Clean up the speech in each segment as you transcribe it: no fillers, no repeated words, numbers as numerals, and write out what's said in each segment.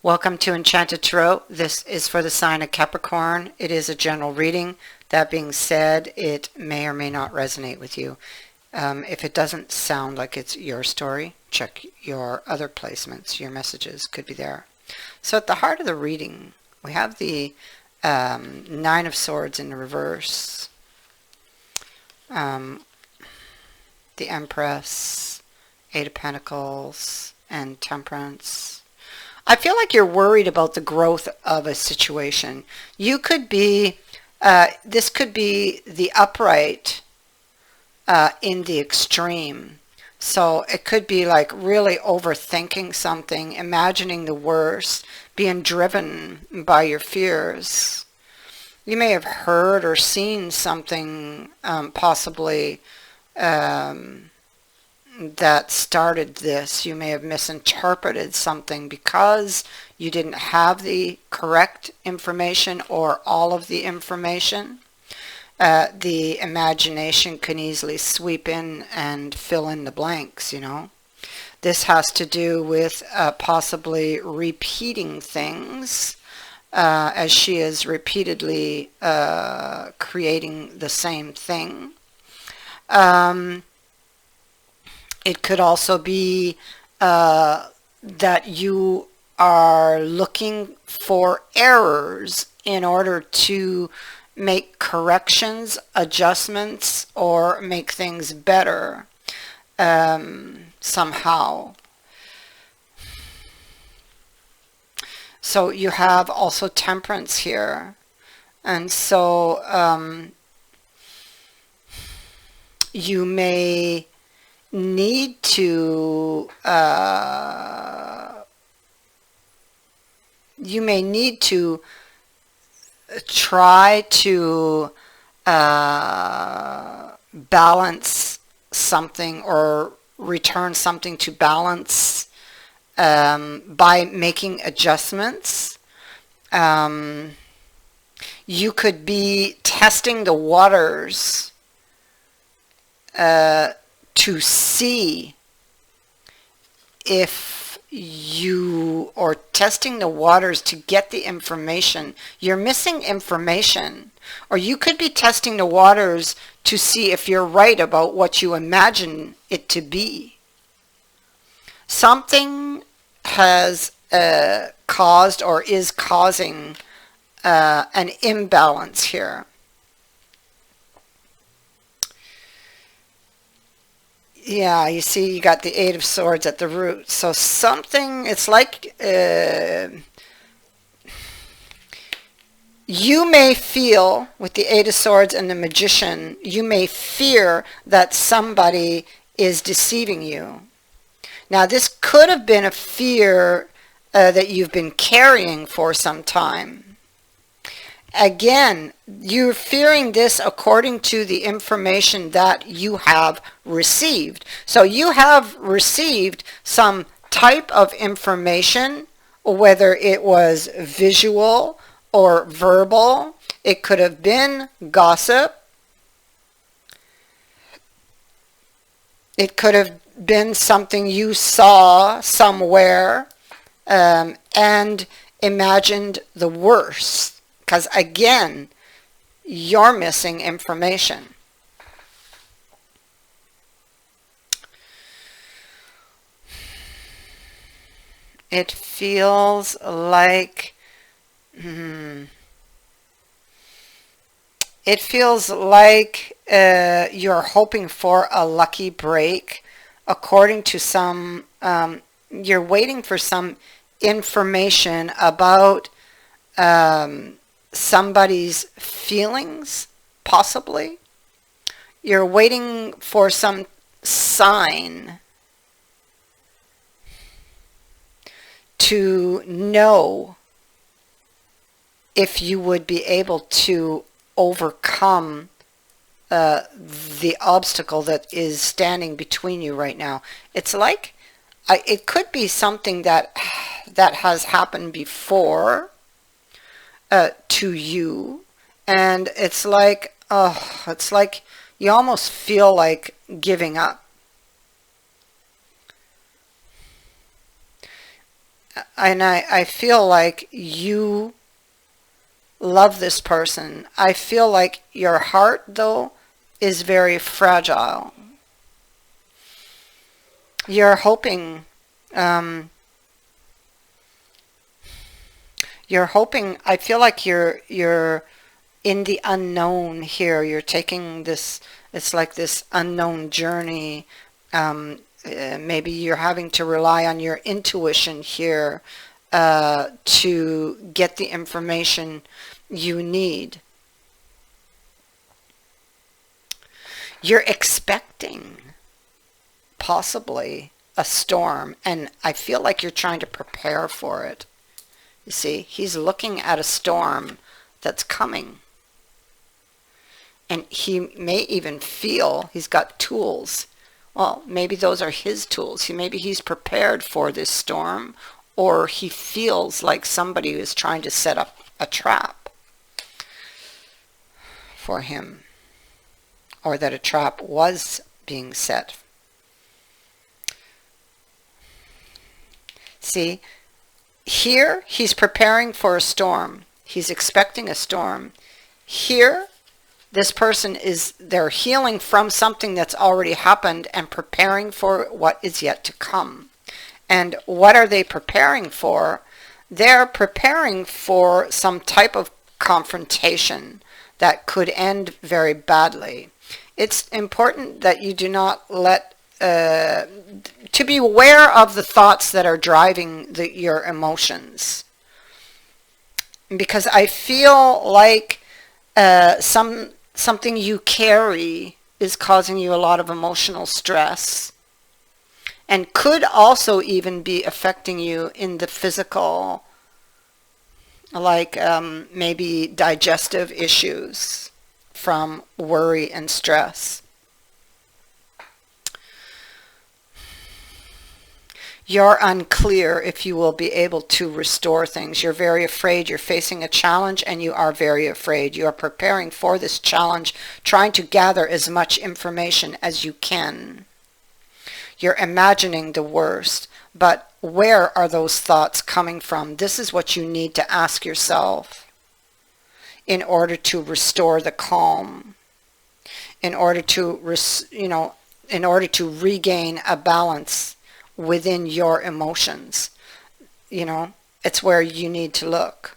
Welcome to Enchanted Tarot. This is for the sign of Capricorn. It is a general reading. That being said, it may or may not resonate with you. If it doesn't sound like it's your story, check your other placements. Your messages could be there. So at the heart of the reading, we have the Nine of Swords in the reverse, the Empress, Eight of Pentacles, and Temperance. I feel like you're worried about the growth of a situation. You could be, this could be the upright in the extreme. So it could be like really overthinking something, imagining the worst, being driven by your fears. You may have heard or seen something possibly that started this. You may have misinterpreted something because you didn't have the correct information or all of the information. The imagination can easily sweep in and fill in the blanks, you know. This has to do with possibly repeating things as she is repeatedly creating the same thing. It could also be that you are looking for errors in order to make corrections, adjustments, or make things better somehow. So you have also Temperance here. And so you may need to try to balance something or return something to balance by making adjustments. You could be testing the waters to see if you, or testing the waters to get the information. You're missing information, or you could be testing the waters to see if you're right about what you imagine it to be. Something has caused or is causing an imbalance here. Yeah, you see, you got the Eight of Swords at the root. So something, it's like you may feel, with the Eight of Swords and the Magician, you may fear that somebody is deceiving you. Now, this could have been a fear that you've been carrying for some time. Again, you're fearing this according to the information that you have received. So you have received some type of information, whether it was visual or verbal. It could have been gossip. It could have been something you saw somewhere and imagined the worst. Because again, you're missing information. It feels like you're hoping for a lucky break. According to some, you're waiting for some information about somebody's feelings, possibly. You're waiting for some sign to know if you would be able to overcome the obstacle that is standing between you right now. It's like it could be something that has happened before to you, and it's like you almost feel like giving up. And I feel like you love this person. I feel like your heart, though, is very fragile. You're hoping, um, I feel like you're in the unknown here. You're taking this, it's like this unknown journey. Maybe you're having to rely on your intuition here to get the information you need. You're expecting possibly a storm, and I feel like you're trying to prepare for it. You see, he's looking at a storm that's coming. And he may even feel he's got tools. Well, maybe those are his tools. Maybe he's prepared for this storm, or he feels like somebody is trying to set up a trap for him, or that a trap was being set. See, here he's preparing for a storm. He's expecting a storm. Here, this person they're healing from something that's already happened and preparing for what is yet to come. And what are they preparing for? They're preparing for some type of confrontation that could end very badly. It's important that you do not let, to be aware of the thoughts that are driving your emotions. Because I feel like something you carry is causing you a lot of emotional stress, and could also even be affecting you in the physical, like maybe digestive issues from worry and stress. You're unclear if you will be able to restore things. You're very afraid. You're facing a challenge, and you are very afraid. You are preparing for this challenge, trying to gather as much information as you can. You're imagining the worst, but where are those thoughts coming from? This is what you need to ask yourself in order to restore the calm, in order to regain a balance within your emotions. It's where you need to look.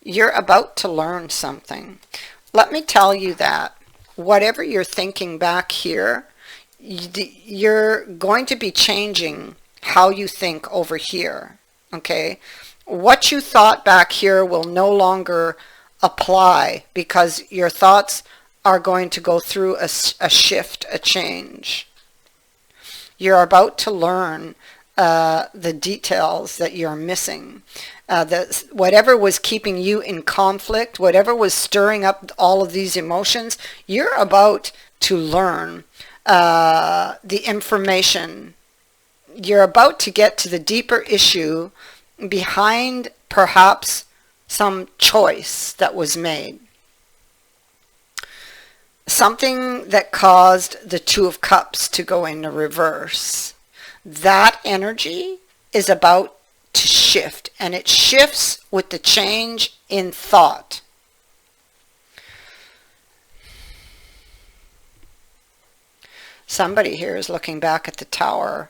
You're about to learn something. Let me tell you that whatever you're thinking back here, you're going to be changing how you think over here. Okay? What you thought back here will no longer apply, because your thoughts are going to go through a shift, a change. You're about to learn the details that you're missing. Whatever was keeping you in conflict, whatever was stirring up all of these emotions, you're about to learn the information. You're about to get to the deeper issue behind perhaps some choice that was made. Something that caused the Two of Cups to go into reverse. That energy is about to shift, and it shifts with the change in thought. Somebody here is looking back at the Tower,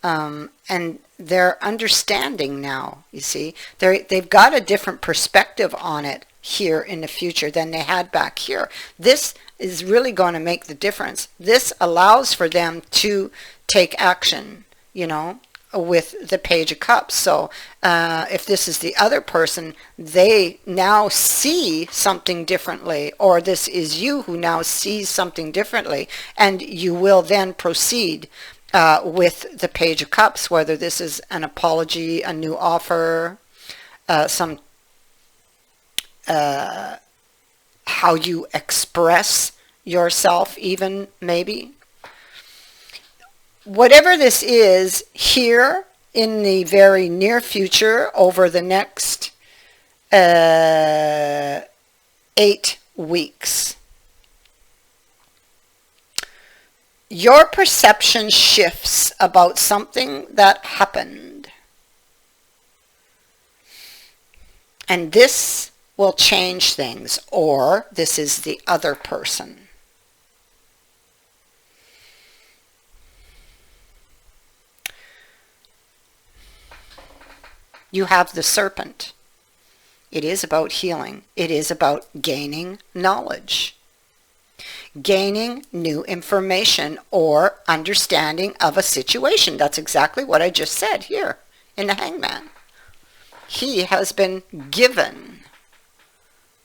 and they're understanding now, you see. They've got a different perspective on it here in the future than they had back here. This is really going to make the difference. This allows for them to take action, with the Page of Cups. So if this is the other person, they now see something differently, or this is you who now sees something differently, and you will then proceed with the Page of Cups, whether this is an apology, a new offer, some how you express yourself even, maybe. Whatever this is, here in the very near future, over the next 8 weeks, Your perception shifts about something that happened. And this will change things, or this is the other person. You have the serpent. It is about healing. It is about gaining knowledge, gaining new information or understanding of a situation. That's exactly what I just said here in the Hangman. He has been given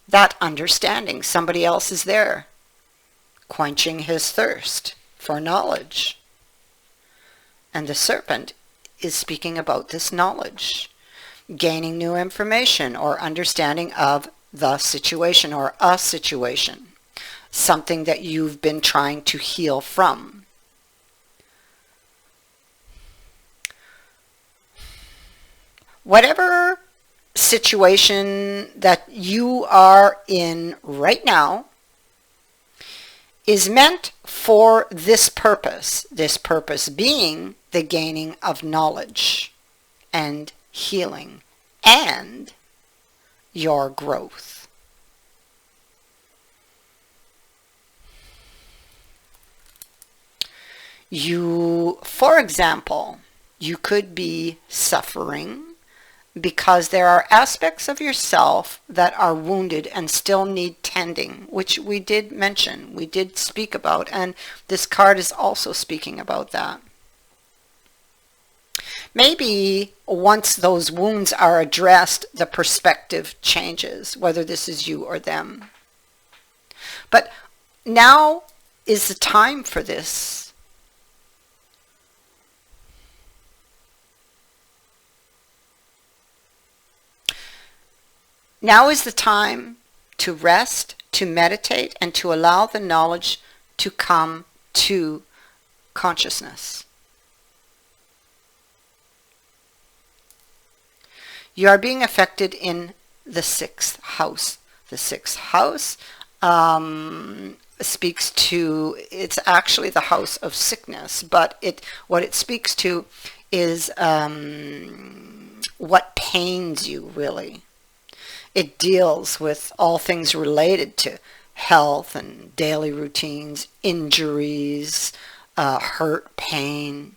that understanding. Somebody else is there, quenching his thirst for knowledge. And the serpent is speaking about this knowledge, gaining new information or understanding of the situation or a situation, something that you've been trying to heal from. Whatever situation that you are in right now is meant for this purpose being the gaining of knowledge and healing and your growth. You, for example, you could be suffering because there are aspects of yourself that are wounded and still need tending, which we did mention, we did speak about, and this card is also speaking about that. Maybe once those wounds are addressed, the perspective changes, whether this is you or them. But now is the time for this. Now is the time to rest, to meditate, and to allow the knowledge to come to consciousness. You are being affected in the 6th house. The 6th house speaks to, it's actually the house of sickness, but what it speaks to is what pains you really. It deals with all things related to health and daily routines, injuries, hurt, pain.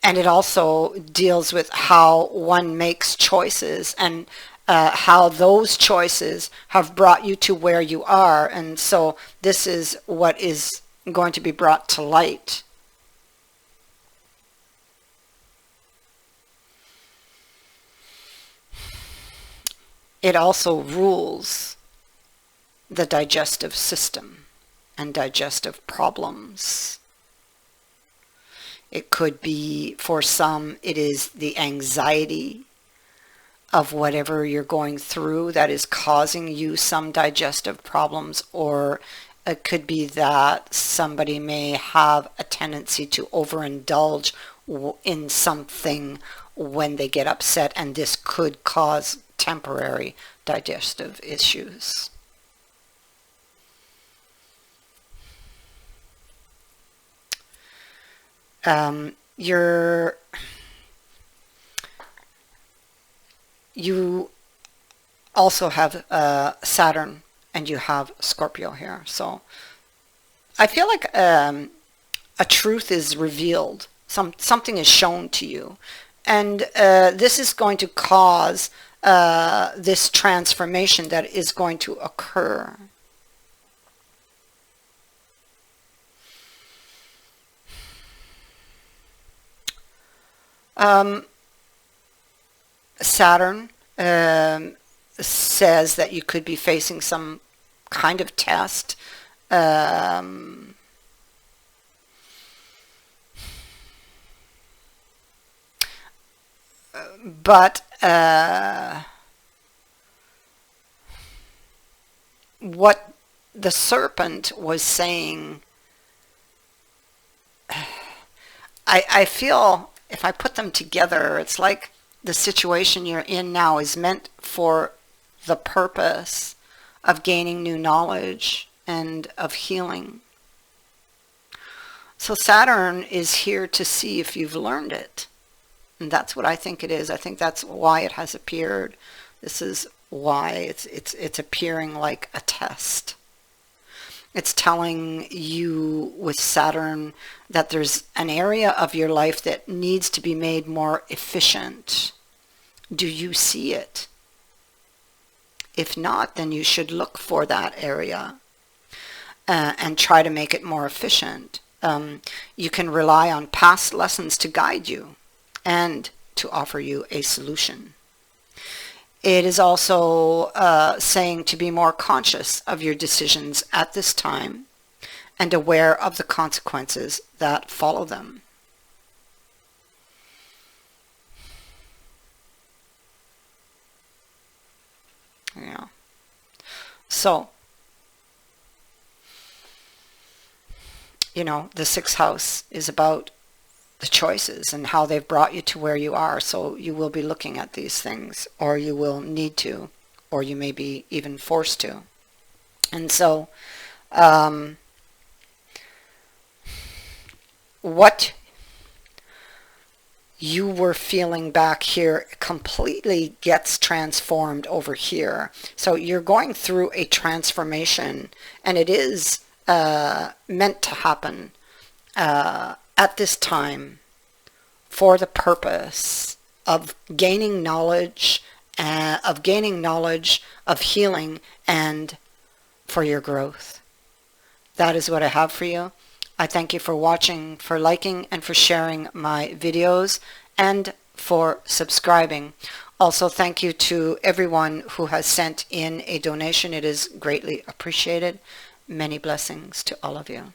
And it also deals with how one makes choices and how those choices have brought you to where you are. And so this is what is going to be brought to light. It also rules the digestive system and digestive problems. It could be, for some, it is the anxiety of whatever you're going through that is causing you some digestive problems, or it could be that somebody may have a tendency to overindulge in something when they get upset, and this could cause temporary digestive issues. You also have Saturn and you have Scorpio here. So I feel like a truth is revealed. Something is shown to you. And this is going to cause this transformation that is going to occur. Saturn says that you could be facing some kind of test. But what the serpent was saying, I feel if I put them together, it's like the situation you're in now is meant for the purpose of gaining new knowledge and of healing. So Saturn is here to see if you've learned it. And that's what I think it is. I think that's why it has appeared. This is why it's appearing like a test. It's telling you with Saturn that there's an area of your life that needs to be made more efficient. Do you see it? If not, then you should look for that area and try to make it more efficient. You can rely on past lessons to guide you and to offer you a solution. It is also saying to be more conscious of your decisions at this time and aware of the consequences that follow them. Yeah. So, the sixth house is about the choices and how they've brought you to where you are. So you will be looking at these things, or you will need to, or you may be even forced to. And so what you were feeling back here completely gets transformed over here. So you're going through a transformation, and it is meant to happen at this time for the purpose of gaining knowledge, of healing, and for your growth. That is what I have for you. I thank you for watching, for liking, and for sharing my videos, and for subscribing. Also, thank you to everyone who has sent in a donation. It is greatly appreciated. Many blessings to all of you.